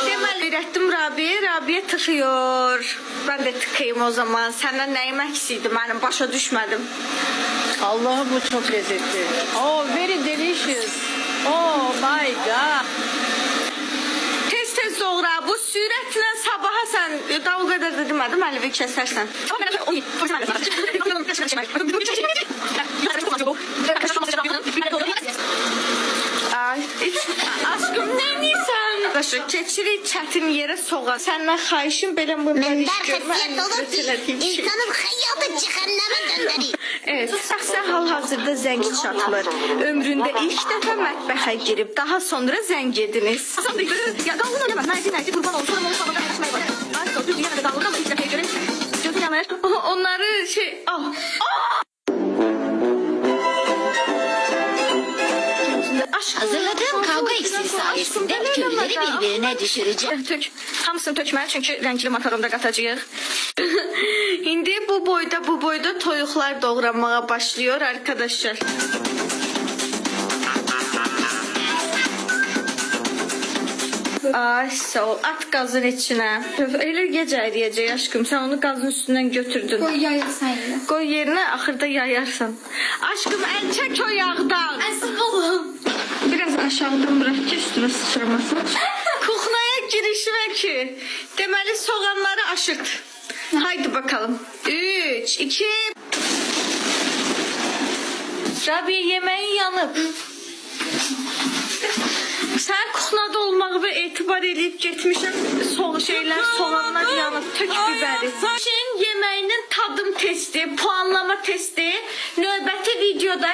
Deməli öyrətdim Rabiyə tıxıyor. Ben de tıkayım o zaman. Senden ne yemek istiydim? Benim başa düşmedim. Allah'ım bu çok lezzetli. Oh, very delicious. Oh my god. Tez doğra. Bu sürətle sabaha sen daha o kadar da demedim. Əlvi kəsərsən. Ay, aşkım neymişsən? Keçirik çətin yerə soğan. Səndən xahişim belə bunları iş görmə. İnsanın hayatı cehenneme döndürür. Evet, şəxsən hal-hazırda zəng çatılır. Ömründə ilk dəfə mətbəxə girib, daha sonra zəng ediniz. Ya dalgın oynamaz. Nerede kurban olsun ama onu sabahdan yakışmayı var. Ay o düz yana da dalgın ama ilk defaya göre gözü yanır. Onları şey... Ah! Hazırladığım kavga iksiri sayesinde köylüleri birbirine düşüreceğim. Tök. Hamısını tökməli çünkü renkli makaronda qatacağıq. İndi bu boyda toyuqlar doğranmağa başlıyor arkadaşlar. Ay sağ ol. At gazın içine. Öyle gece eriyecek aşkım. Sen onu gazın üstünden götürdün. Koy yayılsan yine. Koy yerine ahırda yayarsan. Aşkım el çek o yağdan. Ay sıkıldım. Biraz aşağıdan bırak ki üstüne sıçramasın. Kuhnaya girişime ki. Demeli soğanları aşırt. Haydi bakalım. 3, 2... Rabiye yemeğin yanıp. Sen kuhnada olmağı etibar edip getmişim. Soğanlar yanıp. Tök biberi. Şimdi yemeğinin tadım testi, puanlama testi. Növbəti videoda...